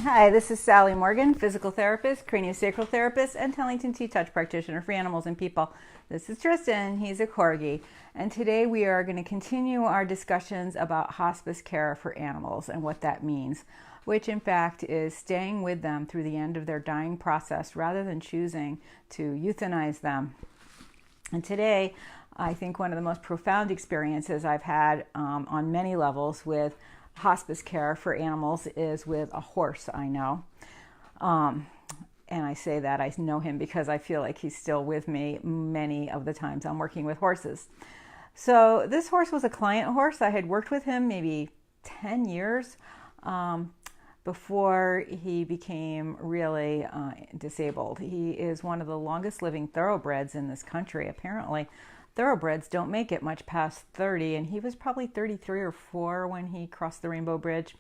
Hi, this is Sally Morgan, physical therapist, craniosacral therapist, and Tellington T-Touch practitioner for animals and people. This is Tristan, he's a Corgi, and today we are going to continue our discussions about hospice care for animals and what that means, which in fact is staying with them through the end of their dying process rather than choosing to euthanize them. And today, I think one of the most profound experiences I've had on many levels with hospice care for animals is with a horse I know. And I say that I know him because I feel like he's still with me many of the times I'm working with horses. So this horse was a client horse. I had worked with him maybe 10 years before he became really disabled. He is one of the longest living thoroughbreds in this country, apparently. Thoroughbreds don't make it much past 30, and he was probably 33 or 4 when he crossed the Rainbow Bridge.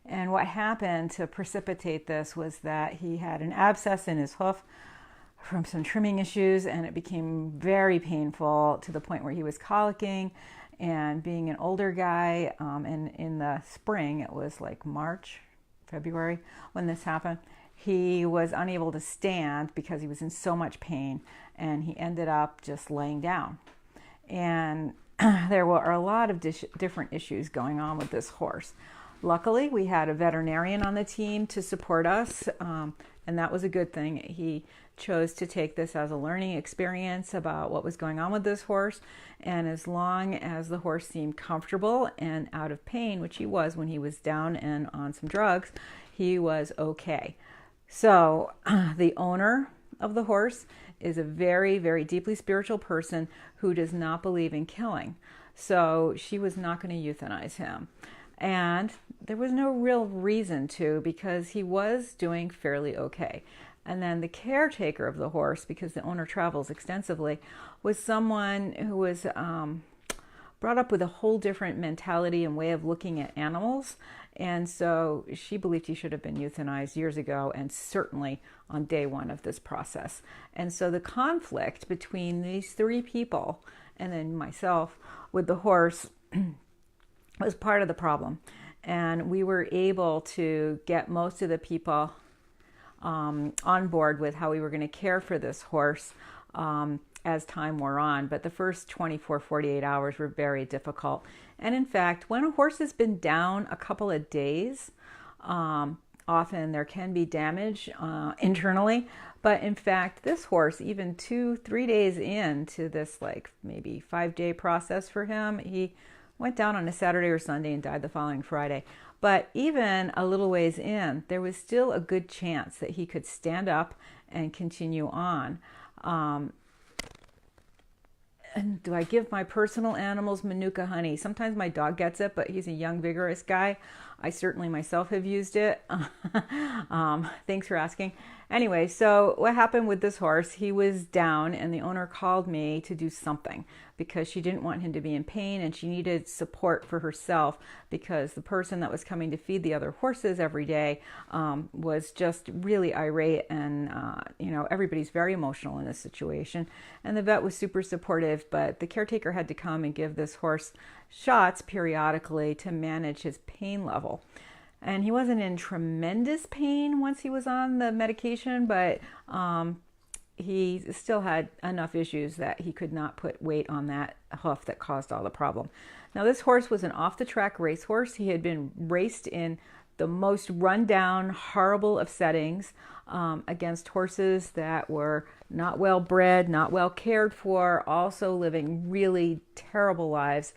And what happened to precipitate this was that he had an abscess in his hoof from some trimming issues, and it became very painful to the point where he was colicking. And being an older guy, and in the spring, it was like March, February when this happened, he was unable to stand because he was in so much pain, and he ended up just laying down. And there were a lot of different issues going on with this horse. Luckily, we had a veterinarian on the team to support us, and that was a good thing. He chose to take this as a learning experience about what was going on with this horse, and as long as the horse seemed comfortable and out of pain, which he was when he was down and on some drugs, he was okay. So the owner of the horse is a very, very deeply spiritual person who does not believe in killing. So she was not going to euthanize him. And there was no real reason to, because he was doing fairly okay. And then the caretaker of the horse, because the owner travels extensively, was someone who was brought up with a whole different mentality and way of looking at animals. And so she believed he should have been euthanized years ago, and certainly on day one of this process. And so the conflict between these three people and then myself with the horse was part of the problem. And we were able to get most of the people on board with how we were going to care for this horse as time wore on. But the first 24, 48 hours were very difficult. And in fact, when a horse has been down a couple of days, often there can be damage internally. But in fact, this horse, even 2-3 days into this like maybe 5-day process for him, he went down on a Saturday or Sunday and died the following Friday. But even a little ways in, there was still a good chance that he could stand up and continue on. And do I give my personal animals Manuka honey? Sometimes my dog gets it, but he's a young, vigorous guy. I certainly myself have used it. Thanks for asking. Anyway, so what happened with this horse, he was down and the owner called me to do something because she didn't want him to be in pain, and she needed support for herself because the person that was coming to feed the other horses every day was just really irate, and everybody's very emotional in this situation. And the vet was super supportive, but the caretaker had to come and give this horse shots periodically to manage his pain level. And he wasn't in tremendous pain once he was on the medication, but he still had enough issues that he could not put weight on that hoof that caused all the problem. Now, this horse was an off-the-track racehorse. He had been raced in the most run-down, horrible of settings against horses that were not well bred, not well cared for, also living really terrible lives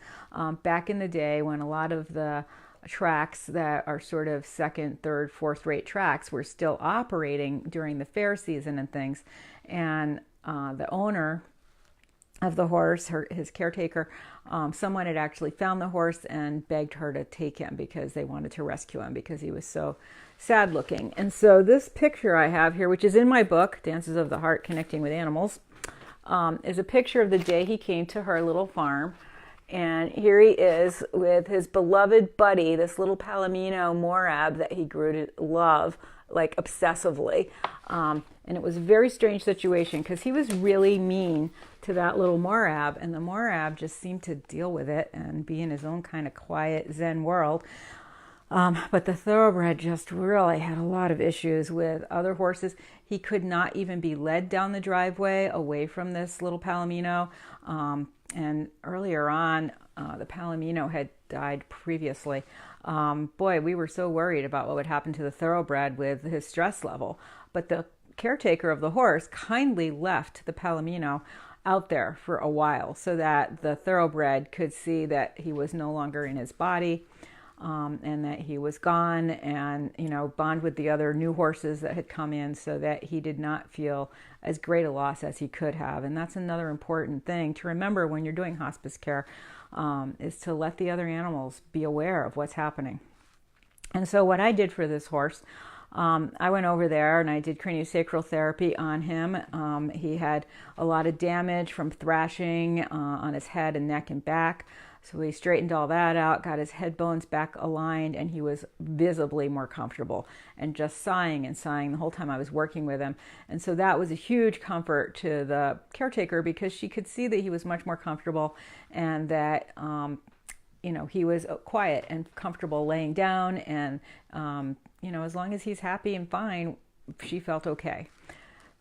back in the day when a lot of the tracks that are sort of second, third, fourth rate tracks were still operating during the fair season and things. And the owner of the horse, his caretaker, someone had actually found the horse and begged her to take him because they wanted to rescue him because he was so sad looking. And so this picture I have here, which is in my book, Dances of the Heart, Connecting with Animals, is a picture of the day he came to her little farm. And here he is with his beloved buddy, this little Palomino Morab that he grew to love, like obsessively. And it was a very strange situation because he was really mean to that little Morab, and the Morab just seemed to deal with it and be in his own kind of quiet Zen world. But the thoroughbred just really had a lot of issues with other horses. He could not even be led down the driveway away from this little Palomino. And earlier on, the Palomino had died previously. Boy, we were so worried about what would happen to the thoroughbred with his stress level. But the caretaker of the horse kindly left the Palomino out there for a while so that the thoroughbred could see that he was no longer in his body, and that he was gone, and bond with the other new horses that had come in so that he did not feel as great a loss as he could have. And that's another important thing to remember when you're doing hospice care, is to let the other animals be aware of what's happening. And so what I did for this horse, I went over there and I did craniosacral therapy on him. He had a lot of damage from thrashing on his head and neck and back. So we straightened all that out, got his head bones back aligned, and he was visibly more comfortable and just sighing and sighing the whole time I was working with him. And so that was a huge comfort to the caretaker because she could see that he was much more comfortable and that he was quiet and comfortable laying down, and as long as he's happy and fine, she felt okay.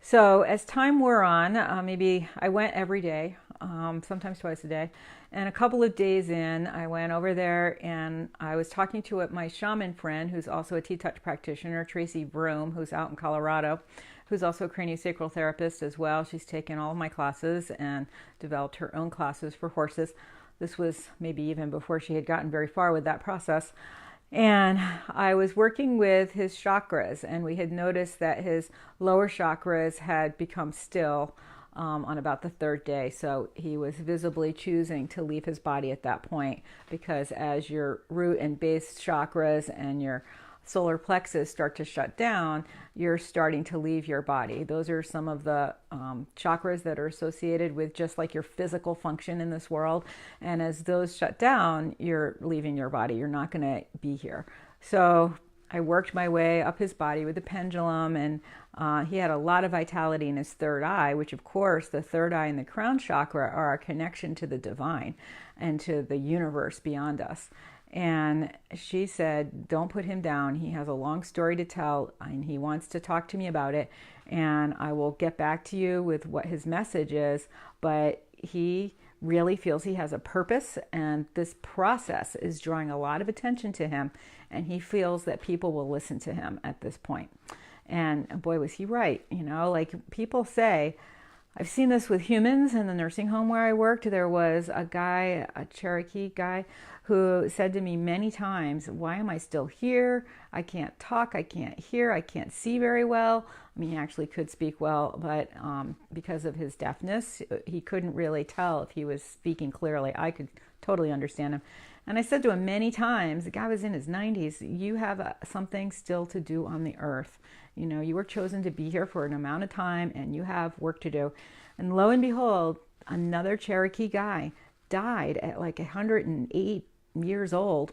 So as time wore on, maybe I went every day, sometimes twice a day, and a couple of days in, I went over there and I was talking to my shaman friend, who's also a T-Touch practitioner, Tracy Broom, who's out in Colorado, who's also a craniosacral therapist as well. She's taken all of my classes and developed her own classes for horses. This was maybe even before she had gotten very far with that process. And I was working with his chakras, and we had noticed that his lower chakras had become still on about the third day. So he was visibly choosing to leave his body at that point, because as your root and base chakras and your solar plexus start to shut down, you're starting to leave your body. Those are some of the chakras that are associated with just like your physical function in this world. And as those shut down, you're leaving your body. You're not going to be here. So I worked my way up his body with the pendulum, and he had a lot of vitality in his third eye, which of course the third eye and the crown chakra are our connection to the divine and to the universe beyond us. And she said, don't put him down. He has a long story to tell and he wants to talk to me about it. And I will get back to you with what his message is. But he really feels he has a purpose, and this process is drawing a lot of attention to him. And he feels that people will listen to him at this point. And boy, was he right. Like people say, I've seen this with humans in the nursing home where I worked. There was a guy, a Cherokee guy, who said to me many times, why am I still here? I can't talk, I can't hear, I can't see very well. I mean, he actually could speak well, but because of his deafness, he couldn't really tell if he was speaking clearly. I could totally understand him. And I said to him many times, the guy was in his 90s, you have something still to do on the earth. You were chosen to be here for an amount of time, and you have work to do. And lo and behold, another Cherokee guy died at like 108 years old.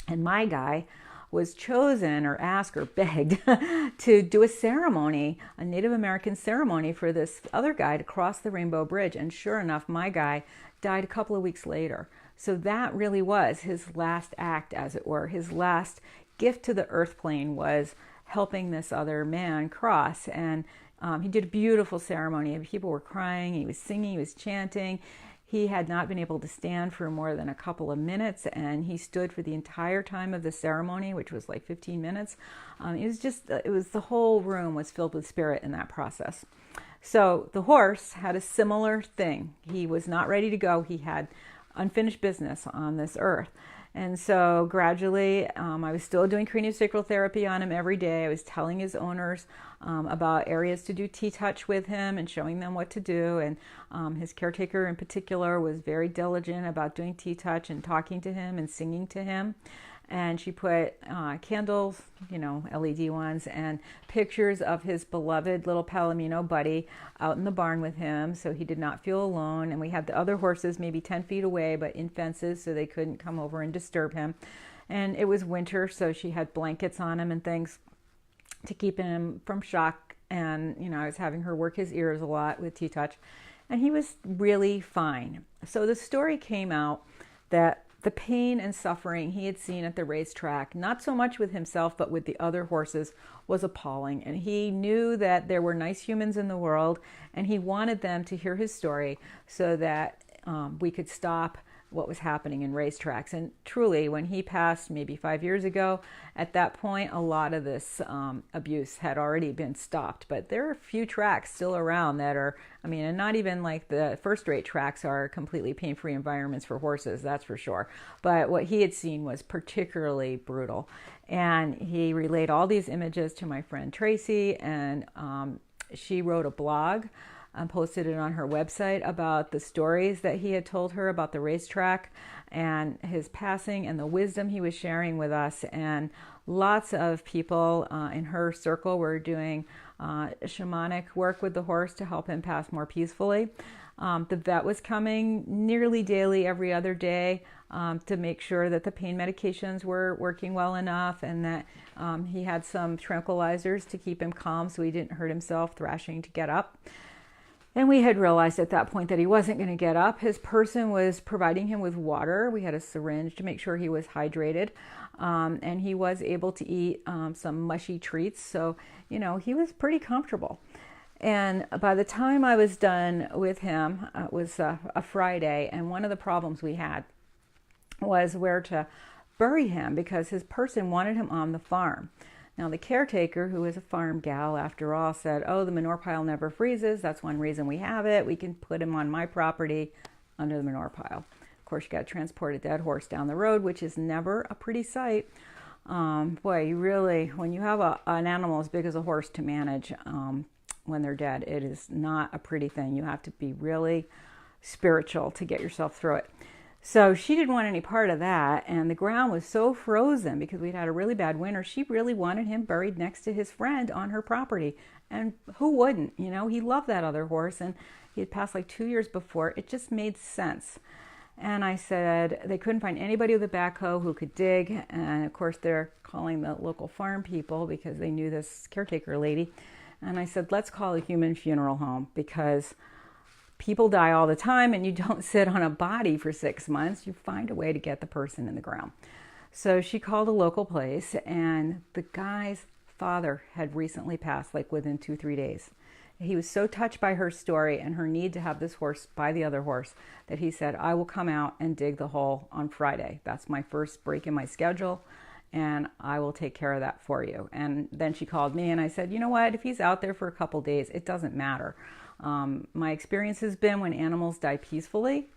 And my guy was chosen or asked or begged to do a ceremony, a Native American ceremony for this other guy to cross the Rainbow Bridge. And sure enough, my guy died a couple of weeks later. So that really was his last act, as it were. His last gift to the earth plane was helping this other man cross. And he did a beautiful ceremony. People were crying, he was singing, he was chanting. He had not been able to stand for more than a couple of minutes, and he stood for the entire time of the ceremony, which was like 15 minutes. The whole room was filled with spirit in that process. So the horse had a similar thing. He was not ready to go. He had unfinished business on this earth. And so gradually, I was still doing craniosacral therapy on him every day. I was telling his owners about areas to do T-Touch with him and showing them what to do. And his caretaker in particular was very diligent about doing T-Touch and talking to him and singing to him. And she put candles, LED ones, and pictures of his beloved little Palomino buddy out in the barn with him, so he did not feel alone. And we had the other horses maybe 10 feet away, but in fences, so they couldn't come over and disturb him. And it was winter, so she had blankets on him and things to keep him from shock. And, I was having her work his ears a lot with T-Touch. And he was really fine. So the story came out that The pain and suffering he had seen at the racetrack, not so much with himself, but with the other horses, was appalling. And he knew that there were nice humans in the world, and he wanted them to hear his story so that we could stop what was happening in racetracks. And truly, when he passed maybe 5 years ago, at that point, a lot of this abuse had already been stopped. But there are a few tracks still around that are, and not even like the first-rate tracks are completely pain-free environments for horses, that's for sure. But what he had seen was particularly brutal. And he relayed all these images to my friend Tracy, and she wrote a blog and posted it on her website about the stories that he had told her about the racetrack and his passing and the wisdom he was sharing with us. And lots of people in her circle were doing shamanic work with the horse to help him pass more peacefully. The vet was coming nearly daily, every other day, to make sure that the pain medications were working well enough, and that he had some tranquilizers to keep him calm so he didn't hurt himself thrashing to get up. And we had realized at that point that he wasn't going to get up. His person was providing him with water. We had a syringe to make sure he was hydrated. And he was able to eat some mushy treats. So, he was pretty comfortable. And by the time I was done with him, it was a Friday. And one of the problems we had was where to bury him, because his person wanted him on the farm. Now, the caretaker, who is a farm gal after all, said, oh, the manure pile never freezes. That's one reason we have it. We can put him on my property under the manure pile. Of course, you got to transport a dead horse down the road, which is never a pretty sight. Boy, you really, when you have an animal as big as a horse to manage when they're dead, it is not a pretty thing. You have to be really spiritual to get yourself through it. So she didn't want any part of that, and the ground was so frozen because we'd had a really bad winter. She really wanted him buried next to his friend on her property, and who wouldn't? He loved that other horse, and he had passed like 2 years before. It just made sense. And I said they couldn't find anybody with a backhoe who could dig, and of course they're calling the local farm people because they knew this caretaker lady. And I said, let's call a human funeral home, because people die all the time, and you don't sit on a body for 6 months. You find a way to get the person in the ground. So she called a local place, and the guy's father had recently passed, like within 2-3 days. He was so touched by her story and her need to have this horse by the other horse that he said, I will come out and dig the hole on Friday. That's my first break in my schedule, and I will take care of that for you. And then she called me, and I said, you know what, if he's out there for a couple days, it doesn't matter. My experience has been when animals die peacefully,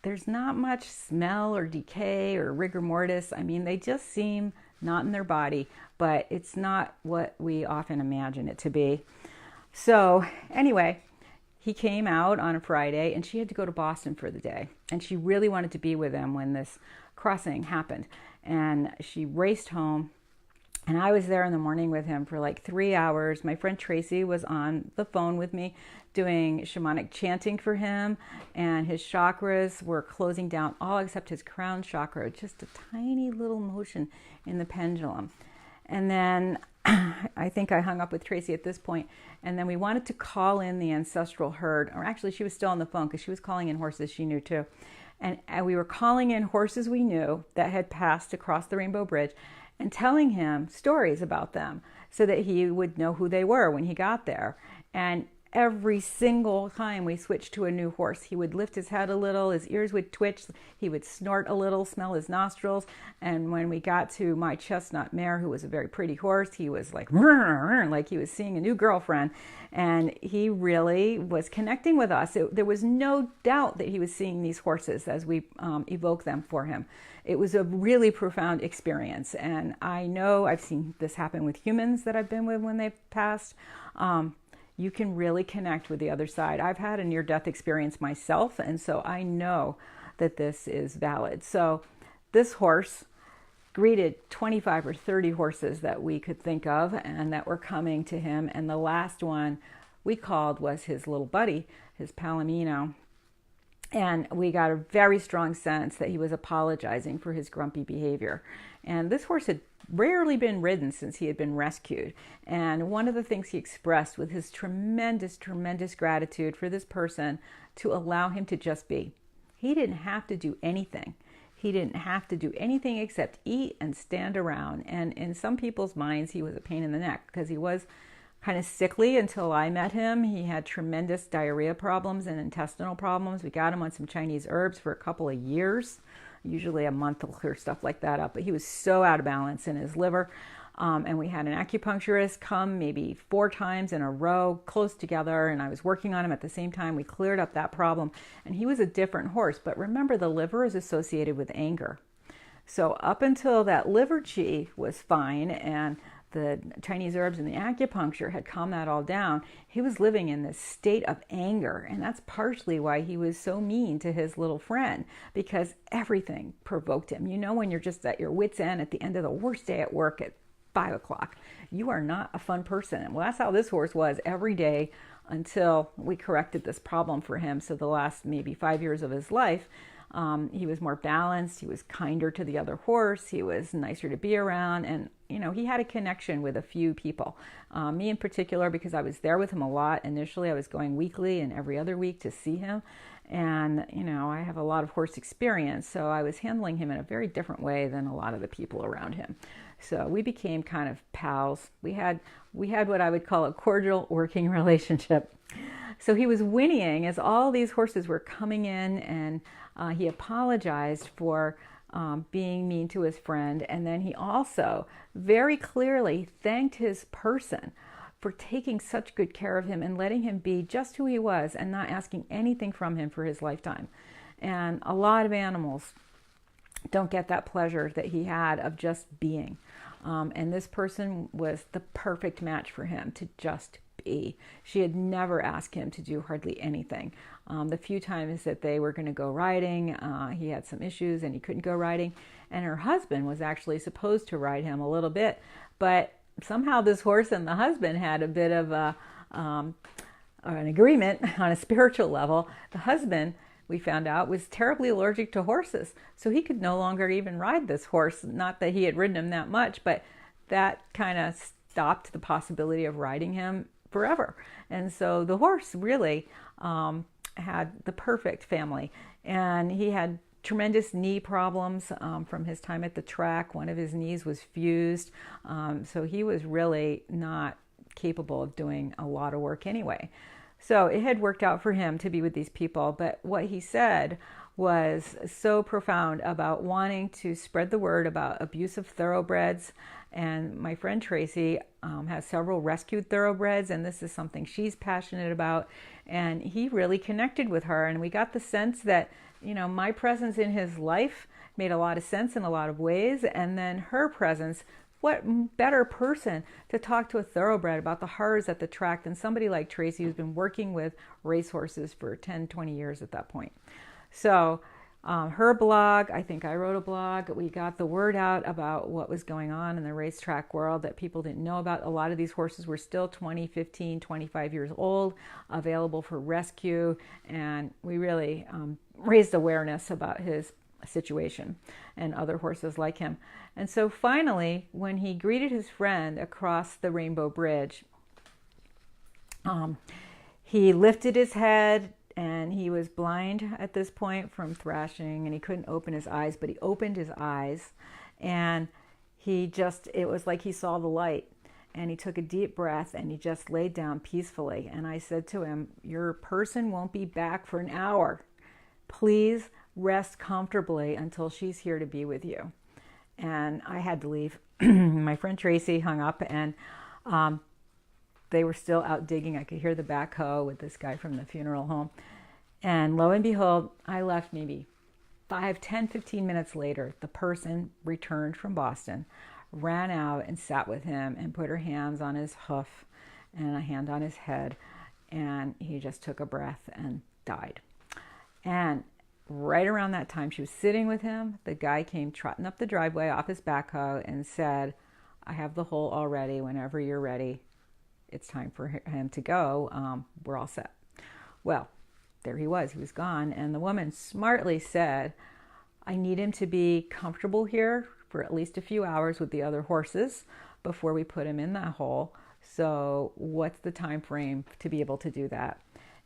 there's not much smell or decay or rigor mortis. They just seem not in their body, but it's not what we often imagine it to be. So anyway, he came out on a Friday, and she had to go to Boston for the day, and she really wanted to be with him when this crossing happened. And she raced home, and I was there in the morning with him for like 3 hours. My friend Tracy was on the phone with me doing shamanic chanting for him, and his chakras were closing down, all except his crown chakra, just a tiny little motion in the pendulum. And then I think I hung up with Tracy at this point, and then we wanted to call in the ancestral herd, or actually she was still on the phone because she was calling in horses she knew too. And we were calling in horses we knew that had passed across the Rainbow Bridge and telling him stories about them so that he would know who they were when he got there. And every single time we switched to a new horse, he would lift his head a little, his ears would twitch, he would snort a little, smell his nostrils. And when we got to my chestnut mare, who was a very pretty horse, he was like he was seeing a new girlfriend. And he really was connecting with us. There was no doubt that he was seeing these horses as we evoked them for him. It was a really profound experience. And I know I've seen this happen with humans that I've been with when they've passed. You can really connect with the other side. I've had a near-death experience myself, and so I know that this is valid. So this horse greeted 25 or 30 horses that we could think of and that were coming to him, and the last one we called was his little buddy, his Palomino. And we got a very strong sense that he was apologizing for his grumpy behavior. And this horse had rarely been ridden since he had been rescued. And one of the things he expressed was his tremendous, tremendous gratitude for this person to allow him to just be. He didn't have to do anything. He didn't have to do anything except eat and stand around. And in some people's minds, he was a pain in the neck because he was kind of sickly until I met him. He had tremendous diarrhea problems and intestinal problems. We got him on some Chinese herbs for a couple of years. Usually a month to clear stuff like that up. But he was so out of balance in his liver. And we had an acupuncturist come maybe 4 times in a row, close together, and I was working on him at the same time. We cleared up that problem, and he was a different horse. But remember, the liver is associated with anger. So up until that liver qi was fine, and the Chinese herbs and the acupuncture had calmed that all down, he was living in this state of anger. And that's partially why he was so mean to his little friend, because everything provoked him. You know, when you're just at your wit's end at the end of the worst day at work at 5 o'clock, you are not a fun person. Well, that's how this horse was every day until we corrected this problem for him. So the last maybe 5 years of his life, he was more balanced. He was kinder to the other horse. He was nicer to be around. And, you know, he had a connection with a few people. Me in particular, because I was there with him a lot. Initially, I was going weekly and every other week to see him. And, you know, I have a lot of horse experience. So I was handling him in a very different way than a lot of the people around him. So we became kind of pals. We had what I would call a cordial working relationship. So he was whinnying as all these horses were coming in, and he apologized for being mean to his friend. And then he also very clearly thanked his person for taking such good care of him and letting him be just who he was and not asking anything from him for his lifetime. And a lot of animals don't get that pleasure that he had of just being. And this person was the perfect match for him to just be. She had never asked him to do hardly anything. The few times that they were going to go riding, he had some issues and he couldn't go riding. And her husband was actually supposed to ride him a little bit. But somehow this horse and the husband had a bit of an agreement on a spiritual level. The husband, we found out, was terribly allergic to horses. So he could no longer even ride this horse. Not that he had ridden him that much, but that kind of stopped the possibility of riding him forever. And so the horse really had the perfect family. And he had tremendous knee problems from his time at the track. One of his knees was fused. So he was really not capable of doing a lot of work anyway. So it had worked out for him to be with these people, but what he said was so profound about wanting to spread the word about abusive thoroughbreds. And my friend Tracy has several rescued thoroughbreds, and this is something she's passionate about. And he really connected with her, and we got the sense that, you know, my presence in his life made a lot of sense in a lot of ways, and then her presence, what better person to talk to a thoroughbred about the horrors at the track than somebody like Tracy, who's been working with racehorses for 10, 20 years at that point. So her blog, I think I wrote a blog. We got the word out about what was going on in the racetrack world that people didn't know about. A lot of these horses were still 20, 15, 25 years old, available for rescue. And we really raised awareness about his situation and other horses like him. And so finally, when he greeted his friend across the Rainbow Bridge, he lifted his head, and he was blind at this point from thrashing, and he couldn't open his eyes, but he opened his eyes, and it was like he saw the light, and he took a deep breath, and he just laid down peacefully. And I said to him, "Your person won't be back for an hour. Please rest comfortably until she's here to be with you." And I had to leave. My friend Tracy hung up, and they were still out digging. I could hear the backhoe with this guy from the funeral home. And lo and behold, I left maybe 5, 10, 15 minutes later. The person returned from Boston, ran out and sat with him and put her hands on his hoof and a hand on his head. And he just took a breath and died. And right around that time, she was sitting with him. The guy came trotting up the driveway off his backhoe and said, "I have the hole all ready. Whenever you're ready, it's time for him to go. We're all set." Well, there he was. He was gone. And the woman smartly said, "I need him to be comfortable here for at least a few hours with the other horses before we put him in that hole. So what's the time frame to be able to do that?"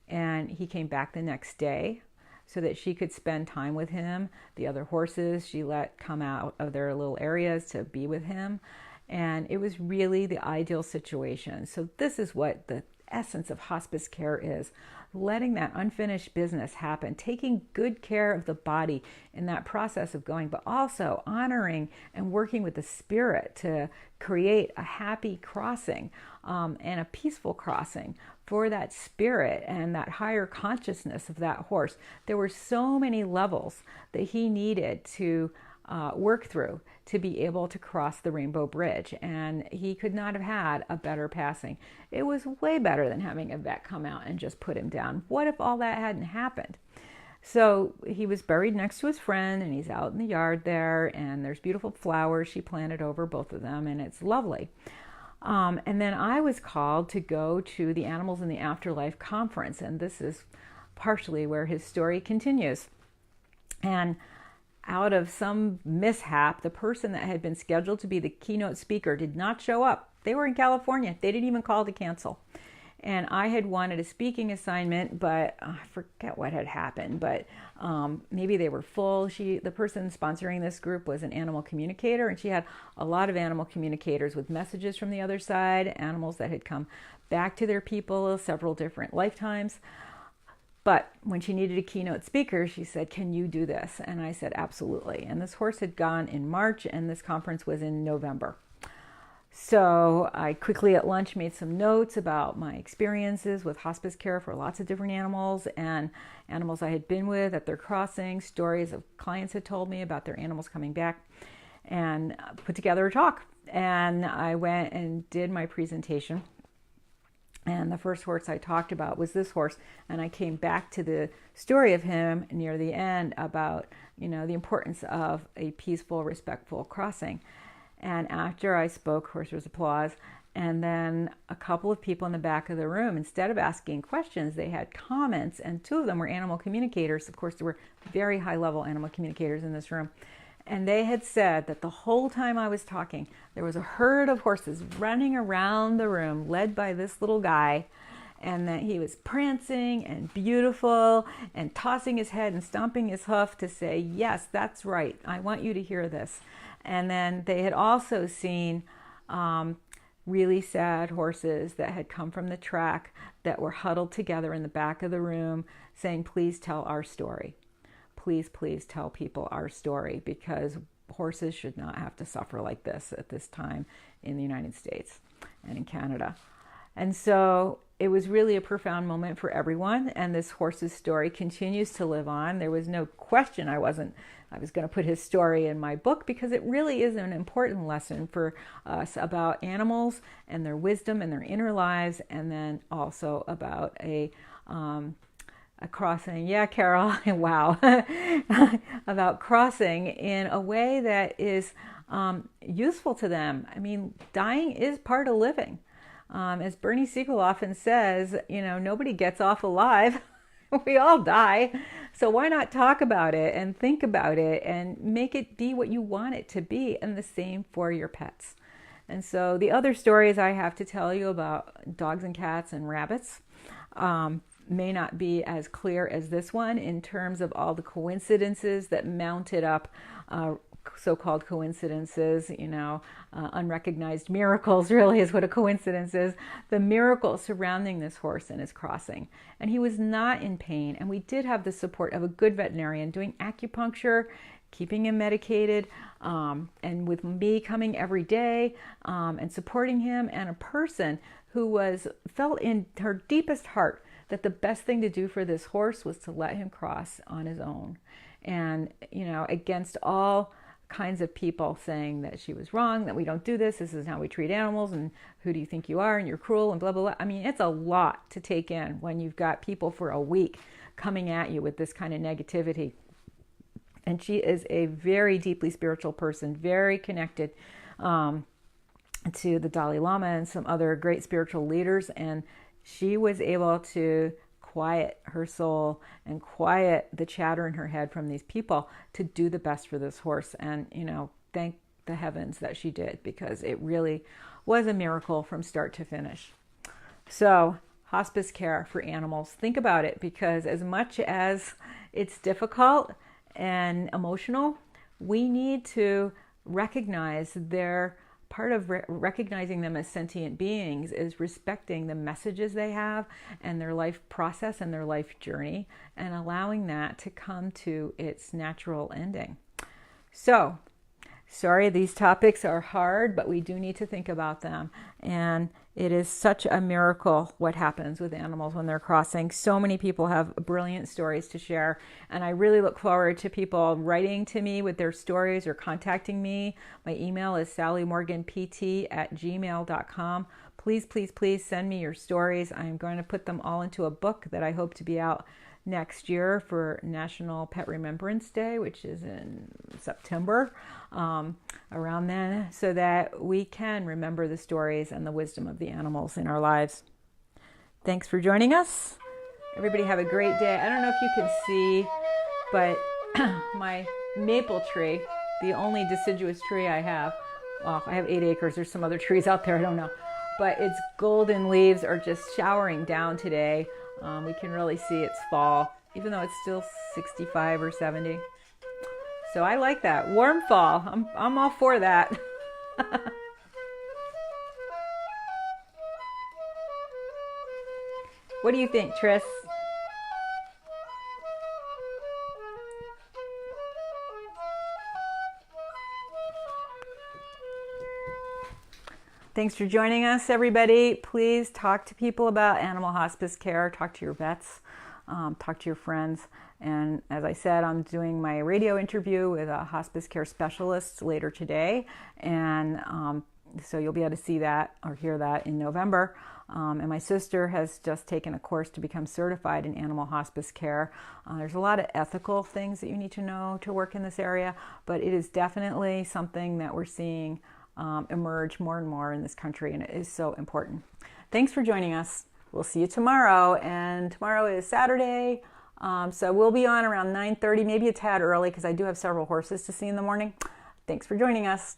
And he came back the next day. so that she could spend time with him. The other horses she let come out of their little areas to be with him. And it was really the ideal situation. So this is what the essence of hospice care is: letting that unfinished business happen, taking good care of the body in that process of going, but also honoring and working with the spirit to create a happy crossing and a peaceful crossing for that spirit and that higher consciousness of that horse. There were so many levels that he needed to work through to be able to cross the Rainbow Bridge, and he could not have had a better passing. It was way better than having a vet come out and just put him down. What if all that hadn't happened? So he was buried next to his friend, and he's out in the yard there, and there's beautiful flowers she planted over both of them, and it's lovely. And then I was called to go to the Animals in the Afterlife conference, and this is partially where his story continues. And out of some mishap, the person that had been scheduled to be the keynote speaker did not show up. They were in California. They didn't even call to cancel. And I had wanted a speaking assignment, but I forget what had happened, but maybe they were full. The person sponsoring this group was an animal communicator, and she had a lot of animal communicators with messages from the other side, animals that had come back to their people several different lifetimes. But when she needed a keynote speaker, she said, "Can you do this?" And I said, "Absolutely." And this horse had gone in March, and this conference was in November. So I quickly at lunch made some notes about my experiences with hospice care for lots of different animals and animals I had been with at their crossing, stories of clients had told me about their animals coming back, and put together a talk. And I went and did my presentation. And the first horse I talked about was this horse. And I came back to the story of him near the end about, the importance of a peaceful, respectful crossing. And after I spoke, of course, there was applause. And then a couple of people in the back of the room, instead of asking questions, they had comments. And two of them were animal communicators. Of course, there were very high-level animal communicators in this room. And they had said that the whole time I was talking, there was a herd of horses running around the room led by this little guy, and that he was prancing and beautiful and tossing his head and stomping his hoof to say, "Yes, that's right. I want you to hear this." And then they had also seen really sad horses that had come from the track that were huddled together in the back of the room saying, "Please tell our story. Please, please tell people our story," because horses should not have to suffer like this at this time in the United States and in Canada. And so it was really a profound moment for everyone, and this horse's story continues to live on. There was no question I was going to put his story in my book, because it really is an important lesson for us about animals and their wisdom and their inner lives, and then also about a crossing. Yeah, Carol, wow. About crossing in a way that is useful to them. I mean, dying is part of living. As Bernie Siegel often says, nobody gets off alive. We all die. So why not talk about it and think about it and make it be what you want it to be, and the same for your pets. And so the other stories I have to tell you about dogs and cats and rabbits may not be as clear as this one in terms of all the coincidences that mounted up, so-called coincidences, unrecognized miracles really is what a coincidence is. The miracles surrounding this horse and his crossing. And he was not in pain. And we did have the support of a good veterinarian doing acupuncture, keeping him medicated, and with me coming every day and supporting him, and a person who felt in her deepest heart that the best thing to do for this horse was to let him cross on his own. And, against all kinds of people saying that she was wrong, that we don't do this is how we treat animals, and who do you think you are, and you're cruel, and blah, blah, blah. I mean, it's a lot to take in when you've got people for a week coming at you with this kind of negativity. And she is a very deeply spiritual person, very connected to the Dalai Lama and some other great spiritual leaders. And she was able to quiet her soul and quiet the chatter in her head from these people to do the best for this horse. And, thank the heavens that she did, because it really was a miracle from start to finish. So hospice care for animals, think about it, because as much as it's difficult and emotional, we need to recognize their part of recognizing them as sentient beings is respecting the messages they have and their life process and their life journey, and allowing that to come to its natural ending. So, sorry, these topics are hard, but we do need to think about them. And it is such a miracle what happens with animals when they're crossing. So many people have brilliant stories to share. And I really look forward to people writing to me with their stories or contacting me. My email is sallymorganpt@gmail.com. Please, please, please send me your stories. I'm going to put them all into a book that I hope to be out next year for National Pet Remembrance Day, which is in September, around then, so that we can remember the stories and the wisdom of the animals in our lives. Thanks for joining us. Everybody have a great day. I don't know if you can see, but my maple tree, the only deciduous tree I have, well, I have 8 acres. There's some other trees out there, I don't know. But its golden leaves are just showering down today. We can really see it's fall, even though it's still 65 or 70. So I like that. Warm fall. I'm all for that. What do you think, Tris? Thanks for joining us, everybody. Please talk to people about animal hospice care. Talk to your vets. Talk to your friends. And as I said, I'm doing my radio interview with a hospice care specialist later today. And so you'll be able to see that or hear that in November. And my sister has just taken a course to become certified in animal hospice care. There's a lot of ethical things that you need to know to work in this area, but it is definitely something that we're seeing emerge more and more in this country, and it is so important. Thanks for joining us. We'll see you tomorrow, and tomorrow is Saturday, so we'll be on around 9:30, maybe a tad early because I do have several horses to see in the morning. Thanks for joining us.